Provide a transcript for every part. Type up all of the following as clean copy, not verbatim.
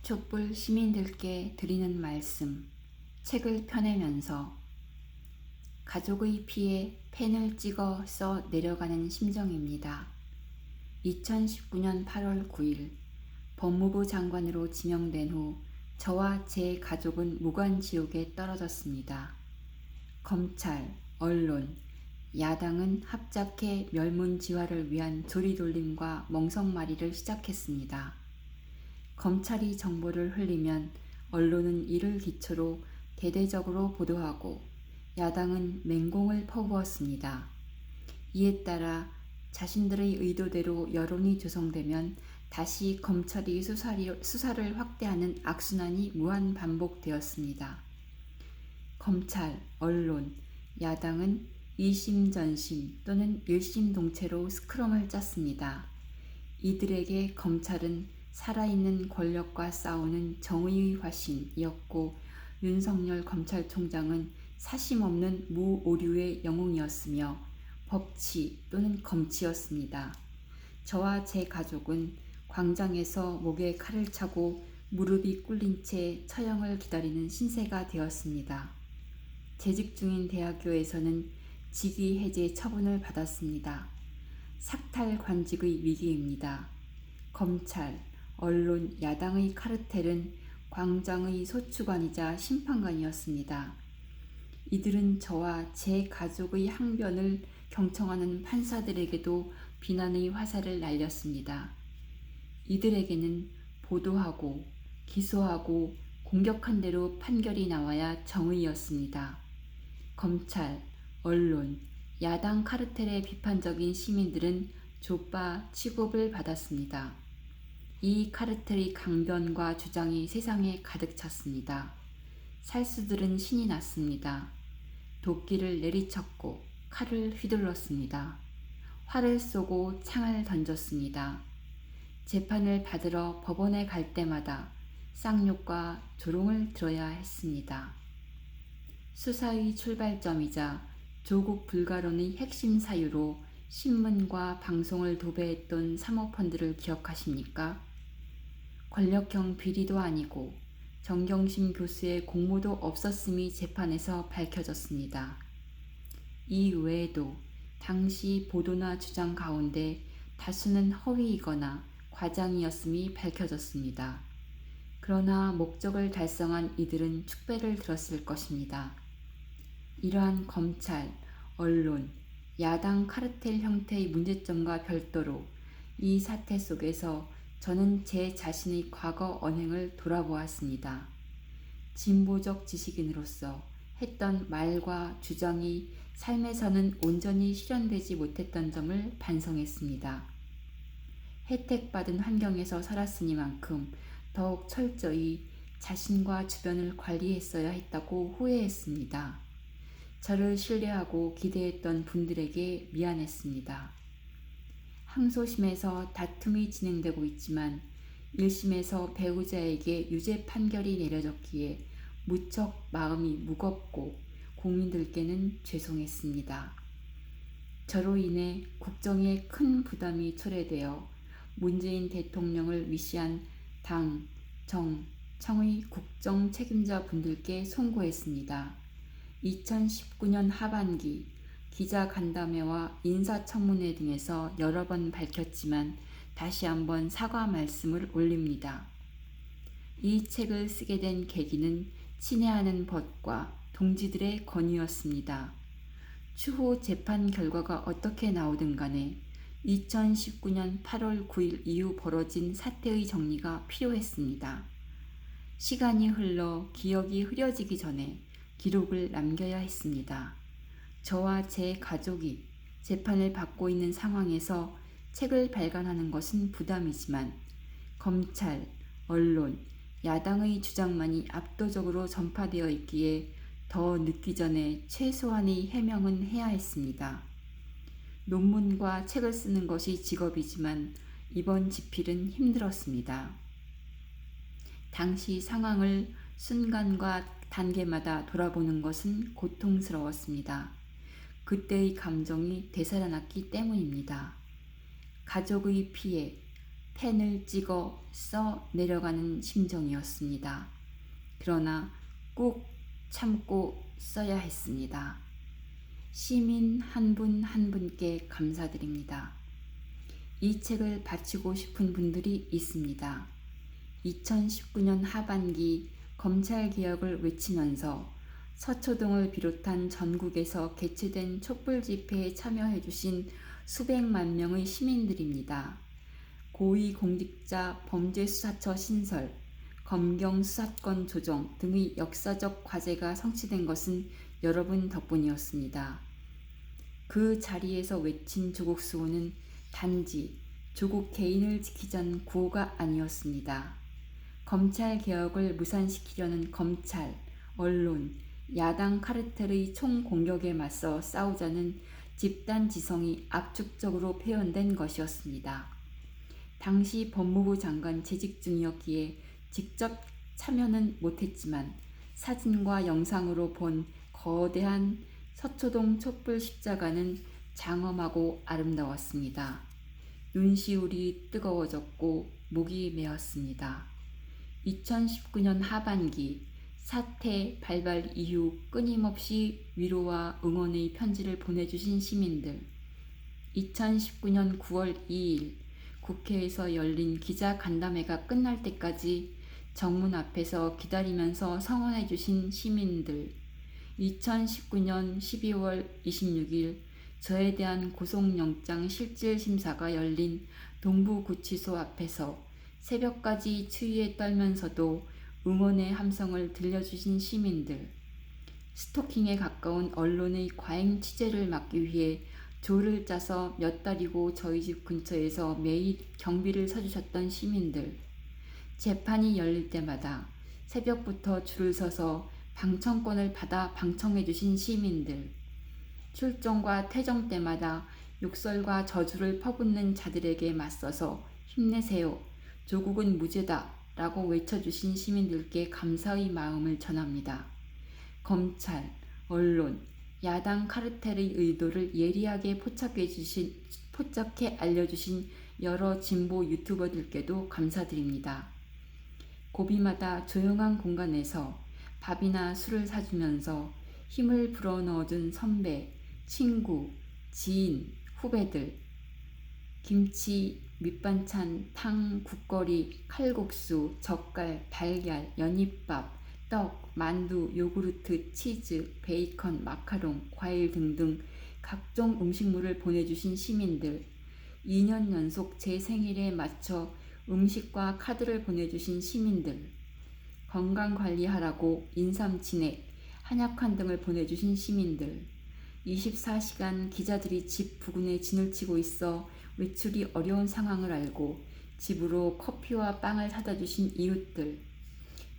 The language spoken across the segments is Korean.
촛불 시민들께 드리는 말씀, 책을 펴내면서 가족의 피에 펜을 찍어 써 내려가는 심정입니다. 2019년 8월 9일 법무부 장관으로 지명된 후 저와 제 가족은 무관지옥에 떨어졌습니다. 검찰, 언론, 야당은 합작해 멸문지화를 위한 조리돌림과 멍석마리를 시작했습니다. 검찰이 정보를 흘리면 언론은 이를 기초로 대대적으로 보도하고 야당은 맹공을 퍼부었습니다. 이에 따라 자신들의 의도대로 여론이 조성되면 다시 검찰이 수사를 확대하는 악순환이 무한 반복되었습니다. 검찰, 언론, 야당은 이심전심 또는 일심동체로 스크럼을 짰습니다. 이들에게 검찰은 살아있는 권력과 싸우는 정의의 화신이었고 윤석열 검찰총장은 사심없는 무오류의 영웅이었으며 법치 또는 검치였습니다. 저와 제 가족은 광장에서 목에 칼을 차고 무릎이 꿇린 채 처형을 기다리는 신세가 되었습니다. 재직 중인 대학교에서는 직위 해제 처분을 받았습니다. 삭탈 관직의 위기입니다. 검찰, 언론, 야당의 카르텔은 광장의 소추관이자 심판관이었습니다. 이들은 저와 제 가족의 항변을 경청하는 판사들에게도 비난의 화살을 날렸습니다. 이들에게는 보도하고 기소하고 공격한 대로 판결이 나와야 정의였습니다. 검찰, 언론, 야당 카르텔의 비판적인 시민들은 좆바 취급을 받았습니다. 이 카르텔의 강변과 주장이 세상에 가득 찼습니다. 살수들은 신이 났습니다. 도끼를 내리쳤고 칼을 휘둘렀습니다. 활을 쏘고 창을 던졌습니다. 재판을 받으러 법원에 갈 때마다 쌍욕과 조롱을 들어야 했습니다. 수사의 출발점이자 조국 불가론의 핵심 사유로 신문과 방송을 도배했던 사모펀드를 기억하십니까? 권력형 비리도 아니고 정경심 교수의 공모도 없었음이 재판에서 밝혀졌습니다. 이 외에도 당시 보도나 주장 가운데 다수는 허위이거나 과장이었음이 밝혀졌습니다. 그러나 목적을 달성한 이들은 축배를 들었을 것입니다. 이러한 검찰, 언론, 야당 카르텔 형태의 문제점과 별도로 이 사태 속에서 저는 제 자신의 과거 언행을 돌아보았습니다. 진보적 지식인으로서 했던 말과 주장이 삶에서는 온전히 실현되지 못했던 점을 반성했습니다. 혜택받은 환경에서 살았으니만큼 더욱 철저히 자신과 주변을 관리했어야 했다고 후회했습니다. 저를 신뢰하고 기대했던 분들에게 미안했습니다. 항소심에서 다툼이 진행되고 있지만 1심에서 배우자에게 유죄 판결이 내려졌기에 무척 마음이 무겁고 국민들께는 죄송했습니다. 저로 인해 국정에 큰 부담이 초래되어 문재인 대통령을 위시한 당, 정, 청의 국정 책임자 분들께 송구했습니다. 2019년 하반기 기자간담회와 인사청문회 등에서 여러 번 밝혔지만 다시 한번 사과 말씀을 올립니다. 이 책을 쓰게 된 계기는 친애하는 법과 동지들의 권유였습니다. 추후 재판 결과가 어떻게 나오든 간에 2019년 8월 9일 이후 벌어진 사태의 정리가 필요했습니다. 시간이 흘러 기억이 흐려지기 전에 기록을 남겨야 했습니다. 저와 제 가족이 재판을 받고 있는 상황에서 책을 발간하는 것은 부담이지만 검찰, 언론, 야당의 주장만이 압도적으로 전파되어 있기에 더 늦기 전에 최소한의 해명은 해야 했습니다. 논문과 책을 쓰는 것이 직업이지만 이번 집필은 힘들었습니다. 당시 상황을 순간과 단계마다 돌아보는 것은 고통스러웠습니다. 그때의 감정이 되살아났기 때문입니다. 가족의 피해, 펜을 찍어 써 내려가는 심정이었습니다. 그러나 꾹 참고 써야 했습니다. 시민 한 분 한 분께 감사드립니다. 이 책을 바치고 싶은 분들이 있습니다. 2019년 하반기 검찰개혁을 외치면서 서초동을 비롯한 전국에서 개최된 촛불 집회에 참여해주신 수백만 명의 시민들입니다. 고위공직자 범죄수사처 신설, 검경 수사권 조정 등의 역사적 과제가 성취된 것은 여러분 덕분이었습니다. 그 자리에서 외친 조국 수호는 단지 조국 개인을 지키자는 구호가 아니었습니다. 검찰 개혁을 무산시키려는 검찰, 언론, 야당 카르텔의 총공격에 맞서 싸우자는 집단 지성이 압축적으로 표현된 것이었습니다. 당시 법무부 장관 재직 중이었기에 직접 참여는 못했지만 사진과 영상으로 본 거대한 서초동 촛불 십자가는 장엄하고 아름다웠습니다. 눈시울이 뜨거워졌고 목이 메었습니다. 2019년 하반기 사태 발발 이후 끊임없이 위로와 응원의 편지를 보내주신 시민들, 2019년 9월 2일 국회에서 열린 기자간담회가 끝날 때까지 정문 앞에서 기다리면서 성원해주신 시민들, 2019년 12월 26일 저에 대한 구속영장 실질심사가 열린 동부구치소 앞에서 새벽까지 추위에 떨면서도 응원의 함성을 들려주신 시민들, 스토킹에 가까운 언론의 과잉 취재를 막기 위해 조를 짜서 몇 달이고 저희 집 근처에서 매일 경비를 서주셨던 시민들, 재판이 열릴 때마다 새벽부터 줄을 서서 방청권을 받아 방청해주신 시민들, 출정과 퇴정 때마다 욕설과 저주를 퍼붓는 자들에게 맞서서 힘내세요, 조국은 무죄다 라고 외쳐주신 시민들께 감사의 마음을 전합니다. 검찰, 언론, 야당 카르텔의 의도를 예리하게 포착해 알려주신 여러 진보 유튜버들께도 감사드립니다. 고비마다 조용한 공간에서 밥이나 술을 사주면서 힘을 불어넣어준 선배, 친구, 지인, 후배들, 김치, 밑반찬, 탕, 국거리, 칼국수, 젓갈, 달걀, 연잎밥, 떡, 만두, 요구르트, 치즈, 베이컨, 마카롱, 과일 등등 각종 음식물을 보내주신 시민들, 2년 연속 제 생일에 맞춰 음식과 카드를 보내주신 시민들, 건강관리하라고 인삼 진액, 한약환 등을 보내주신 시민들, 24시간 기자들이 집 부근에 진을 치고 있어 외출이 어려운 상황을 알고 집으로 커피와 빵을 사다 주신 이웃들,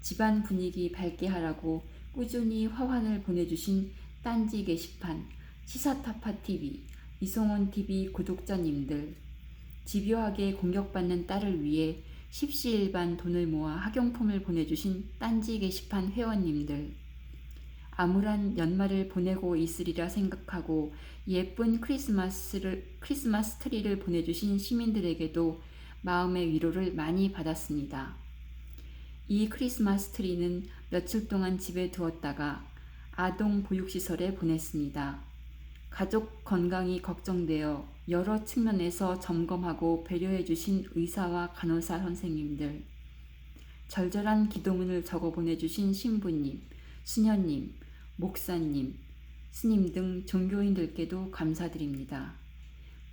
집안 분위기 밝게 하라고 꾸준히 화환을 보내주신 딴지 게시판, 시사타파TV, 이송원TV 구독자님들, 집요하게 공격받는 딸을 위해 십시일반 돈을 모아 학용품을 보내주신 딴지 게시판 회원님들, 암울한 연말을 보내고 있으리라 생각하고 예쁜 크리스마스 트리를 보내주신 시민들에게도 마음의 위로를 많이 받았습니다. 이 크리스마스 트리는 며칠 동안 집에 두었다가 아동 보육시설에 보냈습니다. 가족 건강이 걱정되어 여러 측면에서 점검하고 배려해주신 의사와 간호사 선생님들, 절절한 기도문을 적어 보내주신 신부님, 수녀님, 목사님, 스님 등 종교인들께도 감사드립니다.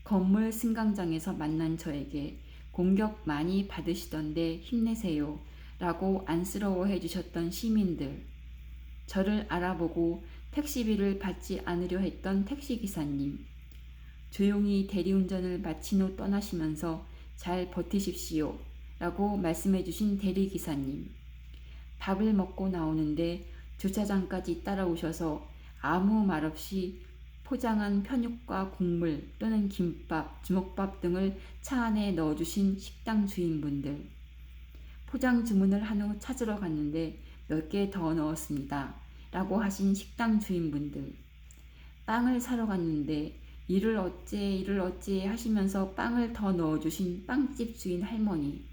건물 승강장에서 만난 저에게 공격 많이 받으시던데 힘내세요 라고 안쓰러워해 주셨던 시민들, 저를 알아보고 택시비를 받지 않으려 했던 택시기사님, 조용히 대리운전을 마친 후 떠나시면서 잘 버티십시오 라고 말씀해 주신 대리기사님, 밥을 먹고 나오는데 주차장까지 따라오셔서 아무 말 없이 포장한 편육과 국물 또는 김밥, 주먹밥 등을 차 안에 넣어주신 식당 주인분들, 포장 주문을 한 후 찾으러 갔는데 몇 개 더 넣었습니다 라고 하신 식당 주인분들, 빵을 사러 갔는데 이를 어째 하시면서 빵을 더 넣어주신 빵집 주인 할머니.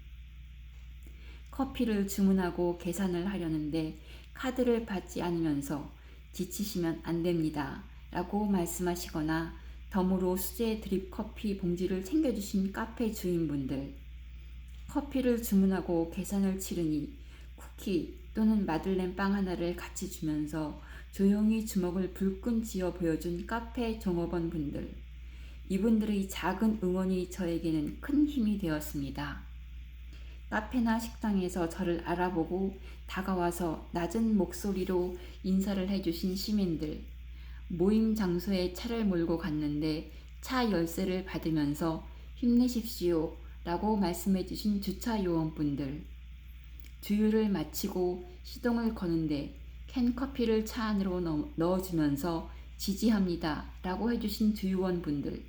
커피를 주문하고 계산을 하려는데 카드를 받지 않으면서 지치시면 안 됩니다 라고 말씀하시거나 덤으로 수제 드립 커피 봉지를 챙겨주신 카페 주인분들. 커피를 주문하고 계산을 치르니 쿠키 또는 마들렌 빵 하나를 같이 주면서 조용히 주먹을 불끈 쥐어 보여준 카페 종업원분들. 이분들의 작은 응원이 저에게는 큰 힘이 되었습니다. 카페나 식당에서 저를 알아보고 다가와서 낮은 목소리로 인사를 해주신 시민들. 모임 장소에 차를 몰고 갔는데 차 열쇠를 받으면서 힘내십시오 라고 말씀해주신 주차 요원분들. 주유를 마치고 시동을 거는데 캔 커피를 차 안으로 넣어주면서 지지합니다 라고 해주신 주유원분들.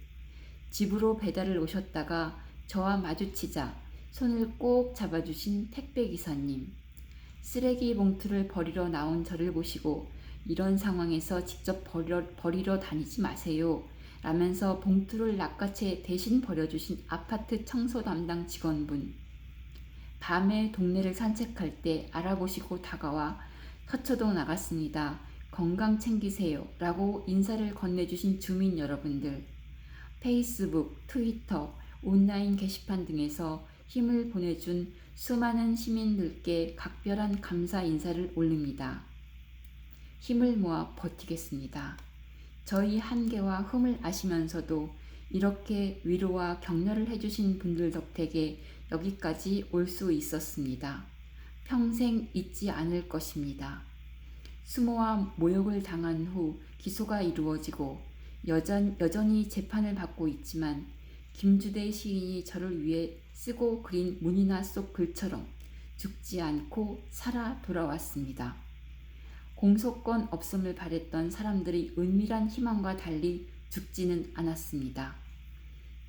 집으로 배달을 오셨다가 저와 마주치자 손을 꼭 잡아주신 택배기사님. 쓰레기 봉투를 버리러 나온 저를 보시고 이런 상황에서 직접 버리러 다니지 마세요 라면서 봉투를 낚아채 대신 버려주신 아파트 청소 담당 직원분. 밤에 동네를 산책할 때 알아보시고 다가와 서초동 나갔습니다. 건강 챙기세요 라고 인사를 건네주신 주민 여러분들. 페이스북, 트위터, 온라인 게시판 등에서 힘을 보내준 수많은 시민들께 각별한 감사 인사를 올립니다. 힘을 모아 버티겠습니다. 저희 한계와 흠을 아시면서도 이렇게 위로와 격려를 해주신 분들 덕택에 여기까지 올 수 있었습니다. 평생 잊지 않을 것입니다. 수모와 모욕을 당한 후 기소가 이루어지고 여전히 재판을 받고 있지만 김주대 시인이 저를 위해 쓰고 그린 문이나 속 글처럼 죽지 않고 살아 돌아왔습니다. 공소권 없음을 바랬던 사람들의 은밀한 희망과 달리 죽지는 않았습니다.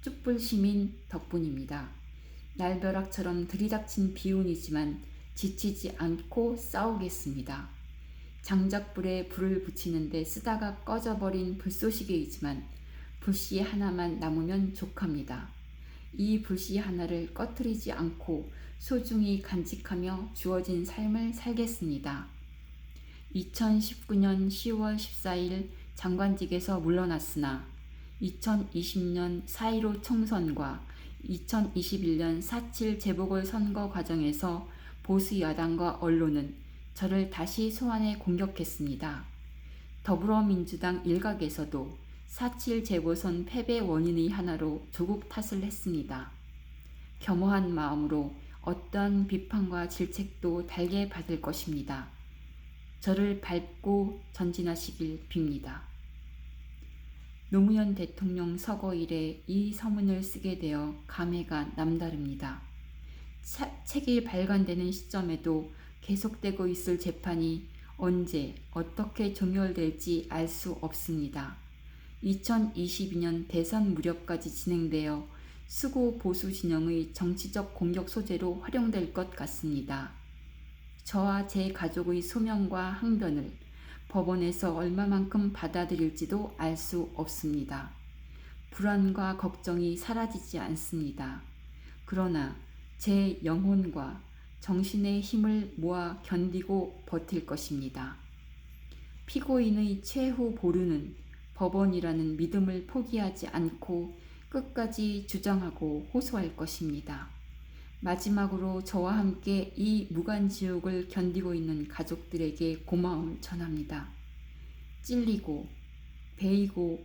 촛불 시민 덕분입니다. 날벼락처럼 들이닥친 비운이지만 지치지 않고 싸우겠습니다. 장작불에 불을 붙이는데 쓰다가 꺼져버린 불쏘시개이지만 불씨 하나만 남으면 족합니다. 이 불씨 하나를 꺼트리지 않고 소중히 간직하며 주어진 삶을 살겠습니다. 2019년 10월 14일 장관직에서 물러났으나 2020년 4.15 총선과 2021년 4.7 재보궐선거 과정에서 보수 야당과 언론은 저를 다시 소환해 공격했습니다. 더불어민주당 일각에서도 4.7 재보선 패배 원인의 하나로 조국 탓을 했습니다. 겸허한 마음으로 어떠한 비판과 질책도 달게 받을 것입니다. 저를 밟고 전진하시길 빕니다. 노무현 대통령 서거 이래 이 서문을 쓰게 되어 감회가 남다릅니다. 책이 발간되는 시점에도 계속되고 있을 재판이 언제 어떻게 종결될지 알 수 없습니다. 2022년 대선 무렵까지 진행되어 수구 보수 진영의 정치적 공격 소재로 활용될 것 같습니다. 저와 제 가족의 소명과 항변을 법원에서 얼마만큼 받아들일지도 알 수 없습니다. 불안과 걱정이 사라지지 않습니다. 그러나 제 영혼과 정신의 힘을 모아 견디고 버틸 것입니다. 피고인의 최후 보루는 법원이라는 믿음을 포기하지 않고 끝까지 주장하고 호소할 것입니다. 마지막으로 저와 함께 이 무간지옥을 견디고 있는 가족들에게 고마움을 전합니다. 찔리고 베이고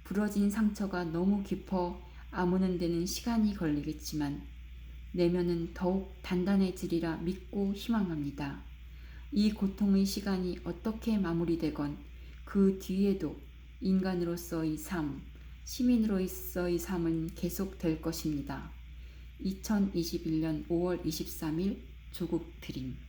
부러진 상처가 너무 깊어 아무는 데는 시간이 걸리겠지만 내면은 더욱 단단해지리라 믿고 희망합니다. 이 고통의 시간이 어떻게 마무리되건 그 뒤에도 인간으로서의 삶, 시민으로서의 삶은 계속될 것입니다. 2021년 5월 23일 조국 드림.